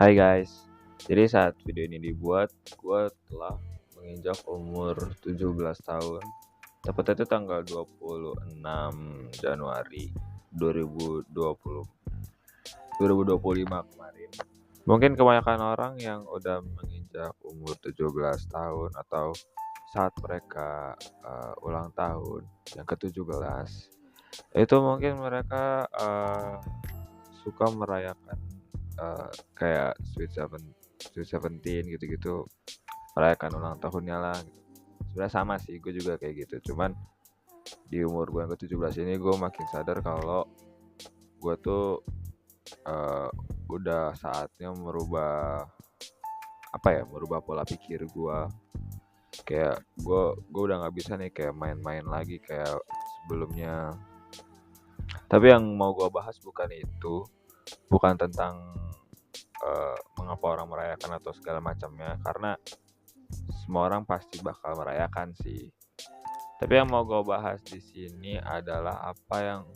Hai guys, jadi saat video ini dibuat, gue telah menginjak umur 17 tahun. Tepatnya itu tanggal 26 Januari 2020, 2025 kemarin. Mungkin kebanyakan orang yang udah menginjak umur 17 tahun atau saat mereka ulang tahun yang ke-17, itu mungkin mereka suka merayakan kayak Sweet Seventeen gitu-gitu, merayakan ulang tahunnya lah gitu. Sebenarnya sama sih, gue juga kayak gitu. Cuman di umur gue yang ke-17 ini gue makin sadar kalau gue tuh eh, udah saatnya merubah pola pikir gue. Kayak gue udah nggak bisa nih kayak main-main lagi kayak sebelumnya. Tapi yang mau gue bahas bukan itu, bukan tentang mengapa orang merayakan atau segala macamnya, karena semua orang pasti bakal merayakan sih. Tapi yang mau gue bahas di sini adalah apa yang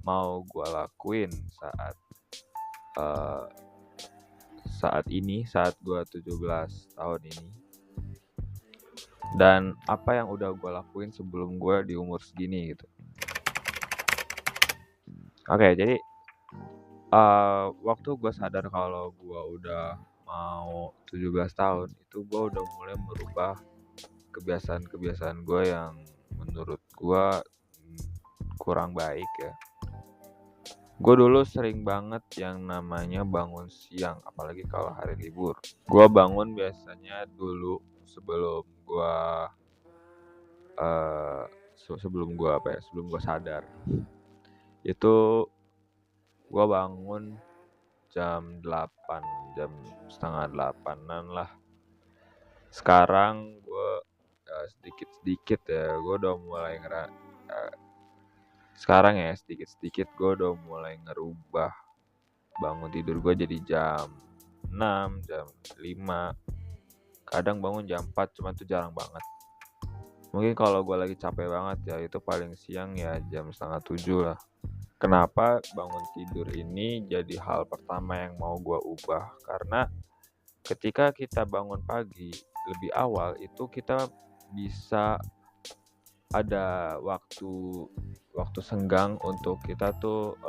mau gue lakuin eh, saat gue 17 tahun ini, dan apa yang udah gue lakuin sebelum gue di umur segini gitu. Oke, jadi waktu gue sadar kalau gue udah mau 17 tahun, itu gue udah mulai merubah kebiasaan-kebiasaan gue yang menurut gue kurang baik ya. Gue dulu sering banget yang namanya bangun siang, apalagi kalau hari libur. Gue bangun biasanya dulu sebelum gue eh sebelum gue sadar. Itu gue bangun jam 8, jam setengah 8-an lah. Sekarang gue sedikit-sedikit ya, gue udah mulai sekarang ya sedikit-sedikit gue udah mulai ngerubah bangun tidur gue jadi jam 6, jam 5, kadang bangun jam 4, cuman itu jarang banget. Mungkin kalau gue lagi capek banget ya itu paling siang ya jam setengah 7 lah. Kenapa bangun tidur ini jadi hal pertama yang mau gue ubah? Karena ketika kita bangun pagi lebih awal itu kita bisa ada waktu senggang untuk kita tuh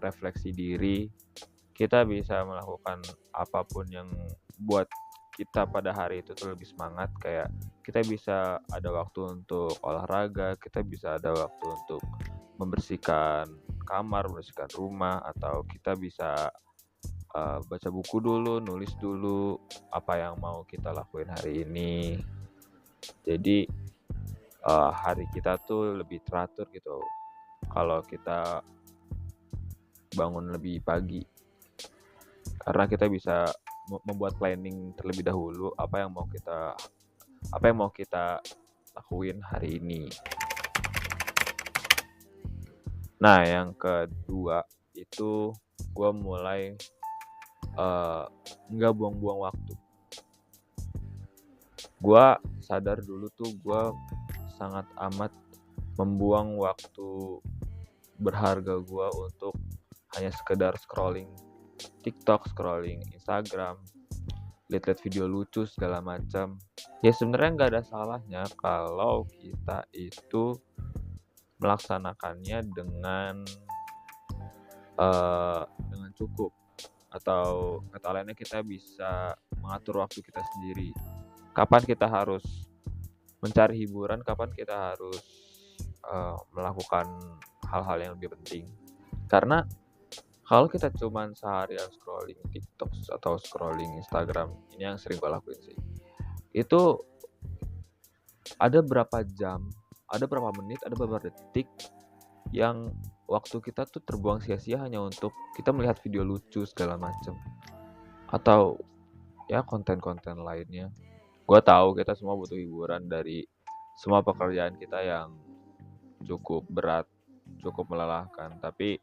refleksi diri. Kita bisa melakukan apapun yang buat kita pada hari itu tuh lebih semangat. Kayak kita bisa ada waktu untuk olahraga, kita bisa ada waktu untuk membersihkan kamar, membersihkan rumah, atau kita bisa baca buku dulu, nulis dulu apa yang mau kita lakuin hari ini. Jadi hari kita tuh lebih teratur gitu kalau kita bangun lebih pagi, karena kita bisa membuat planning terlebih dahulu apa yang mau kita lakuin hari ini. Nah, yang kedua itu gue mulai nggak buang-buang waktu. Gue sadar dulu tuh gue sangat amat membuang waktu berharga gue untuk hanya sekedar scrolling TikTok, scrolling Instagram, lihat-lihat video lucu segala macam. Ya sebenarnya nggak ada salahnya kalau kita itu melaksanakannya dengan cukup, atau kata lainnya kita bisa mengatur waktu kita sendiri. Kapan kita harus mencari hiburan, kapan kita harus melakukan hal-hal yang lebih penting. Karena kalau kita cuman seharian scrolling TikTok atau scrolling Instagram, ini yang sering gue lakuin sih, itu ada berapa jam, ada berapa menit, ada beberapa detik yang waktu kita tuh terbuang sia-sia hanya untuk kita melihat video lucu segala macam, atau ya konten-konten lainnya. Gue tahu kita semua butuh hiburan dari semua pekerjaan kita yang cukup berat, cukup melelahkan, tapi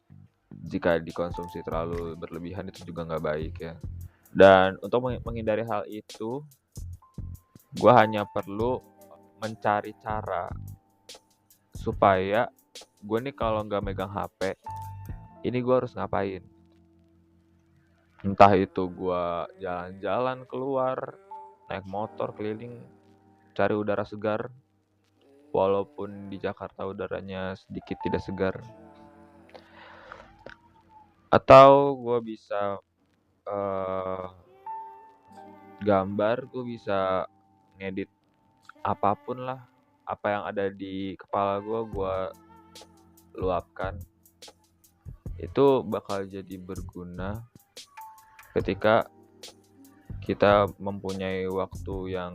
jika dikonsumsi terlalu berlebihan itu juga nggak baik ya. Dan untuk menghindari hal itu, gue hanya perlu mencari cara supaya gue nih kalau nggak megang HP, ini gue harus ngapain. Entah itu gua jalan-jalan keluar, naik motor keliling, cari udara segar, walaupun di Jakarta udaranya sedikit tidak segar. Atau gua bisa eh, gambar, gua bisa ngedit apapun lah, apa yang ada di kepala gua luapkan. Itu bakal jadi berguna ketika kita mempunyai waktu yang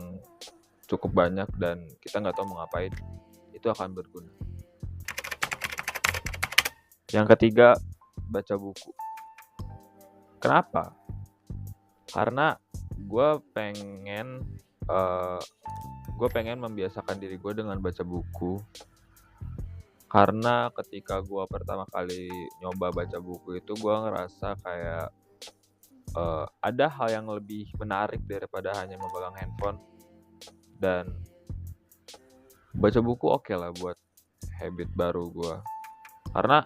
cukup banyak dan kita nggak tahu mau ngapain. Itu akan berguna. Yang ketiga, baca buku. Kenapa? Karena gue pengen eh, gue pengen membiasakan diri gue dengan baca buku. Karena ketika gue pertama kali nyoba baca buku itu gue ngerasa kayak ada hal yang lebih menarik daripada hanya memegang handphone. Dan baca buku oke lah buat habit baru gue. Karena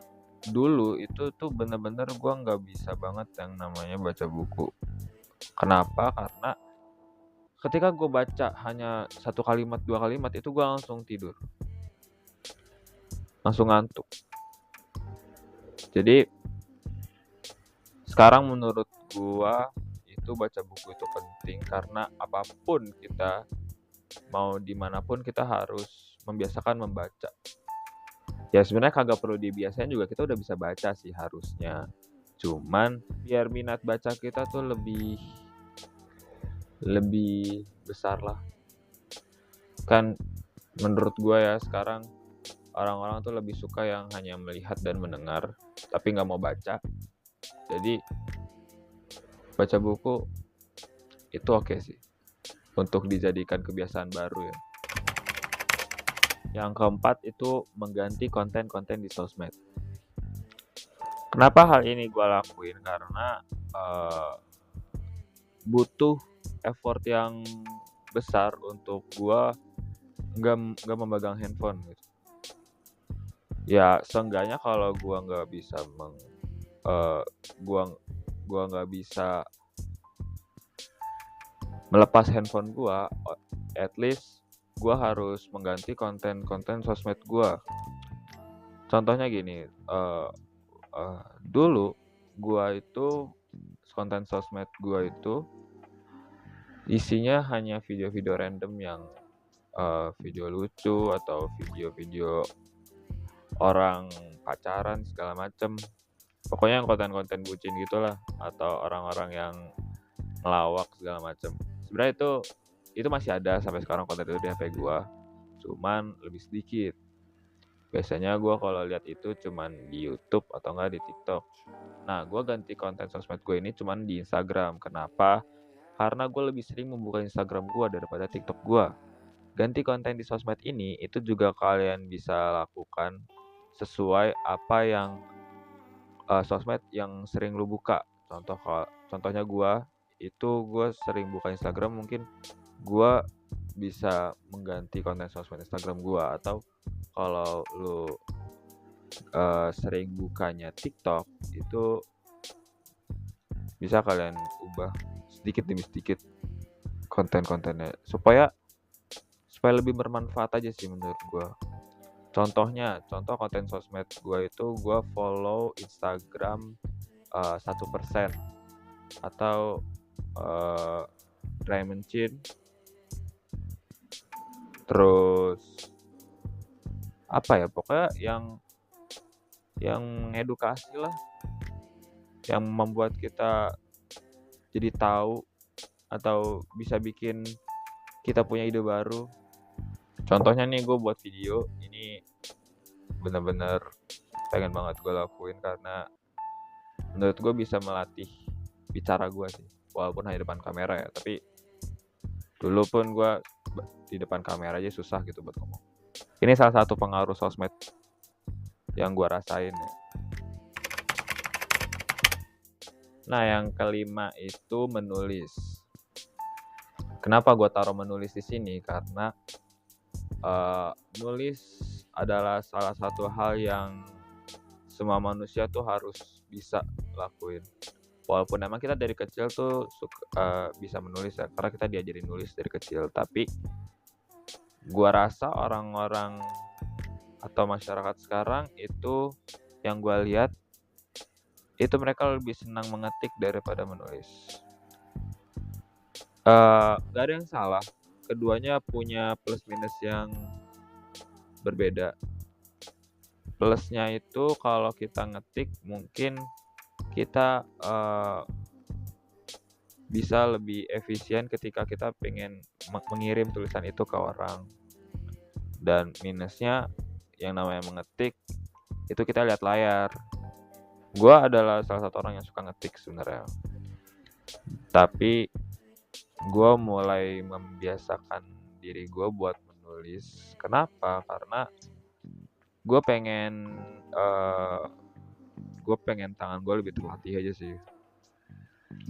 dulu itu tuh bener-bener gue nggak bisa banget yang namanya baca buku. Kenapa? Karena ketika gue baca hanya satu kalimat dua kalimat itu gue langsung tidur, langsung ngantuk. Jadi sekarang menurut gue itu baca buku itu penting karena apapun kita mau dimanapun kita harus membiasakan membaca. Ya sebenarnya kagak perlu dibiasain juga kita udah bisa baca sih harusnya. Cuman biar minat baca kita tuh lebih besar lah. Kan menurut gue ya sekarang orang-orang tuh lebih suka yang hanya melihat dan mendengar tapi nggak mau baca. Jadi baca buku itu oke sih untuk dijadikan kebiasaan baru ya. Yang keempat itu mengganti konten-konten di sosmed. Kenapa hal ini gue lakuin? Karena butuh effort yang besar untuk gue nggak memegang handphone gitu. Ya seenggaknya kalau gue nggak bisa gua nggak bisa melepas handphone gua, at least gua harus mengganti konten-konten sosmed gua. Contohnya gini, dulu gua itu konten sosmed gua itu isinya hanya video-video random yang video lucu atau video-video orang pacaran segala macem. Pokoknya yang konten-konten bucin gitulah atau orang-orang yang ngelawak segala macem. Sebenarnya itu masih ada sampai sekarang konten itu di HP gua, cuman lebih sedikit. Biasanya gua kalau lihat itu cuman di YouTube atau enggak di TikTok. Nah, gua ganti konten sosmed gue ini cuman di Instagram. Kenapa? Karena gue lebih sering membuka Instagram gua daripada TikTok gua. Ganti konten di sosmed ini itu juga kalian bisa lakukan sesuai apa yang sosmed yang sering lu buka. Contohnya gue sering buka Instagram, mungkin gue bisa mengganti konten sosmed Instagram gue. Atau kalau lu sering bukanya TikTok, itu bisa kalian ubah sedikit demi sedikit konten-kontennya supaya lebih bermanfaat aja sih menurut gue. Contoh konten sosmed gue itu gue follow Instagram 1% atau Raymond Chin, terus apa ya, pokoknya yang edukasi lah, yang membuat kita jadi tahu atau bisa bikin kita punya ide baru. Contohnya nih, gue buat video ini bener-bener pengen banget gue lakuin karena menurut gue bisa melatih bicara gue sih, walaupun hanya depan kamera ya, tapi dulu pun gue di depan kamera aja susah gitu buat ngomong. Ini salah satu pengaruh sosmed yang gue rasain ya. Nah, yang kelima itu menulis. Kenapa gue taruh menulis di sini? Karena nulis adalah salah satu hal yang semua manusia tuh harus bisa lakuin. Walaupun emang kita dari kecil tuh bisa menulis ya, karena kita diajarin nulis dari kecil. Tapi gua rasa orang-orang atau masyarakat sekarang itu yang gua lihat itu mereka lebih senang mengetik daripada menulis. Gak ada yang salah. Keduanya punya plus minus yang berbeda. Plusnya itu kalau kita ngetik mungkin kita bisa lebih efisien ketika kita pengen mengirim tulisan itu ke orang. Dan minusnya yang namanya mengetik itu kita lihat layar. Gua adalah salah satu orang yang suka ngetik sebenarnya. Tapi gua mulai membiasakan diri gua buat menulis. Kenapa? Karena gue pengen tangan gue lebih terlatih aja sih,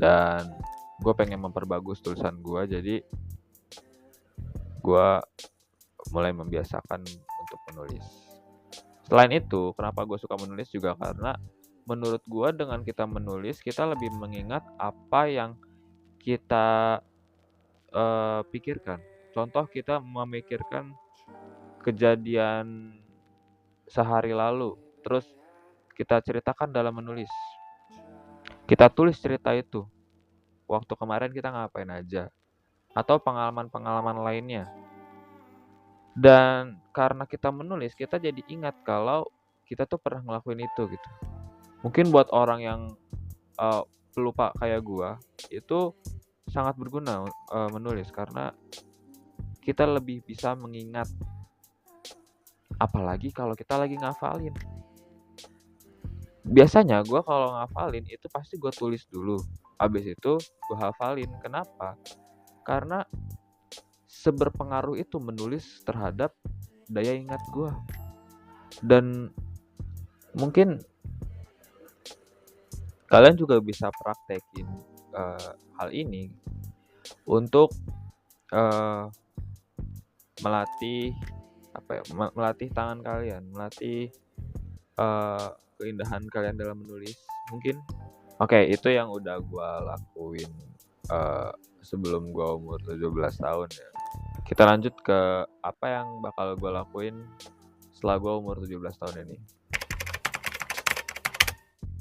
dan gue pengen memperbagus tulisan gue. Jadi gue mulai membiasakan untuk menulis. Selain itu, kenapa gue suka menulis juga karena menurut gue dengan kita menulis kita lebih mengingat apa yang kita pikirkan. Contoh, kita memikirkan kejadian sehari lalu, terus kita ceritakan dalam menulis. Kita tulis cerita itu. Waktu kemarin kita ngapain aja. Atau pengalaman-pengalaman lainnya. Dan karena kita menulis, kita jadi ingat kalau kita tuh pernah ngelakuin itu gitu. Mungkin buat orang yang pelupa kayak gua, itu sangat berguna menulis karena kita lebih bisa mengingat. Apalagi kalau kita lagi ngafalin. Biasanya gue kalau ngafalin itu pasti gue tulis dulu. Habis itu gue hafalin. Kenapa? Karena seberpengaruh itu menulis terhadap daya ingat gue. Dan mungkin kalian juga bisa praktekin hal ini untuk melatih melatih tangan kalian, melatih keindahan kalian dalam menulis mungkin. Oke, itu yang udah gue lakuin sebelum gue umur 17 tahun ya. Kita lanjut ke apa yang bakal gue lakuin setelah gue umur 17 tahun ini.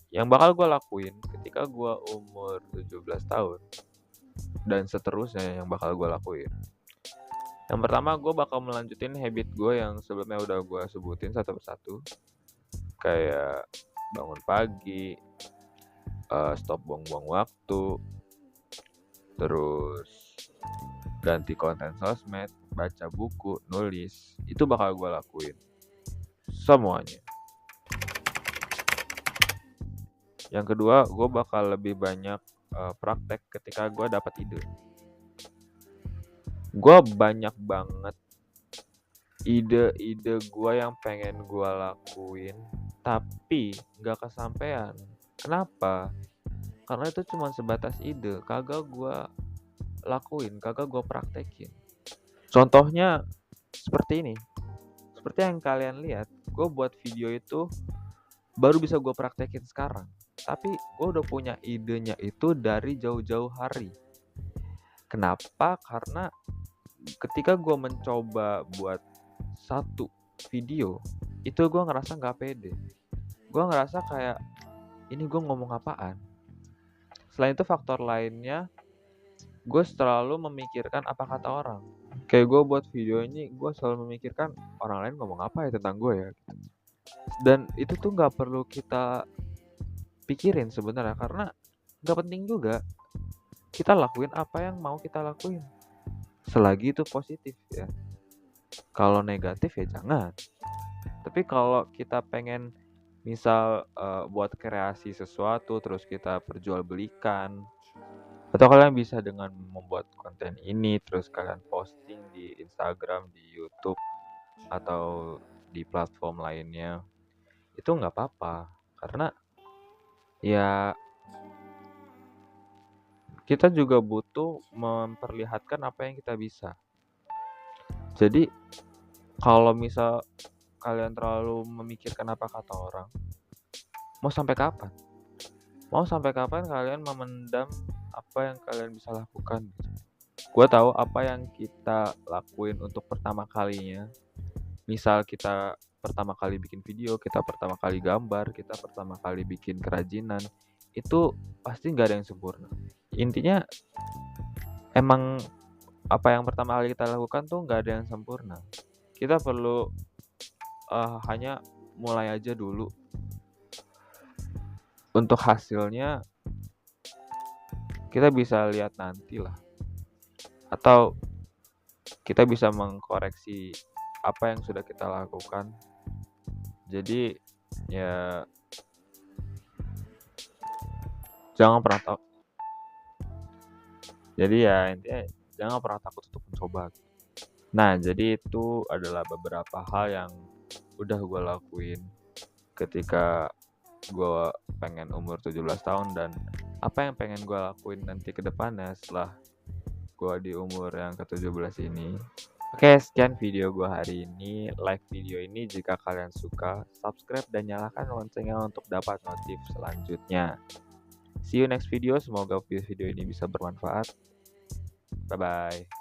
Yang bakal gue lakuin ketika gue umur 17 tahun dan seterusnya yang bakal gue lakuin. Yang pertama, gue bakal melanjutin habit gue yang sebelumnya udah gue sebutin satu persatu. Kayak bangun pagi, stop buang-buang waktu, terus ganti konten sosmed, baca buku, nulis. Itu bakal gue lakuin semuanya. Yang kedua, gue bakal lebih banyak praktek ketika gue dapat ide. Gue banyak banget ide-ide gue yang pengen gue lakuin, tapi gak kesampean. Kenapa? Karena itu cuma sebatas ide, kagak gue lakuin, kagak gue praktekin. Contohnya seperti ini. Seperti yang kalian lihat, gue buat video itu baru bisa gue praktekin sekarang. Tapi gue udah punya idenya itu dari jauh-jauh hari. Kenapa? Karena ketika gue mencoba buat satu video, itu gue ngerasa gak pede. Gue ngerasa kayak, ini gue ngomong apaan? Selain itu faktor lainnya, gue selalu memikirkan apa kata orang. Kayak gue buat video ini, gue selalu memikirkan orang lain ngomong apa ya tentang gue ya. Dan itu tuh gak perlu kita pikirin sebenarnya, karena gak penting juga. Kita lakuin apa yang mau kita lakuin, selagi itu positif ya. Kalau negatif ya jangan. Tapi kalau kita pengen misal buat kreasi sesuatu terus kita perjualbelikan, atau kalian bisa dengan membuat konten ini terus kalian posting di Instagram, di YouTube, atau di platform lainnya, itu nggak apa-apa. Karena ya kita juga butuh memperlihatkan apa yang kita bisa. Jadi kalau misal kalian terlalu memikirkan apa kata orang, mau sampai kapan? Mau sampai kapan kalian memendam apa yang kalian bisa lakukan gitu. Gue tahu apa yang kita lakuin untuk pertama kalinya. Misal kita pertama kali bikin video, kita pertama kali gambar, kita pertama kali bikin kerajinan, itu pasti nggak ada yang sempurna. Intinya emang apa yang pertama kali kita lakukan tuh nggak ada yang sempurna. Kita perlu hanya mulai aja dulu. Untuk hasilnya kita bisa lihat nanti lah. Atau kita bisa mengkoreksi apa yang sudah kita lakukan. Jadi ya jangan pernah takut. Jadi ya intinya jangan pernah takut untuk mencoba. Nah, jadi itu adalah beberapa hal yang udah gue lakuin ketika gue pengen umur 17 tahun dan apa yang pengen gue lakuin nanti ke depannya setelah gue di umur yang ke-17 ini. Oke, sekian video gue hari ini. Like video ini jika kalian suka, subscribe dan nyalakan loncengnya untuk dapat notif selanjutnya. See you next video, semoga video ini bisa bermanfaat. Bye-bye.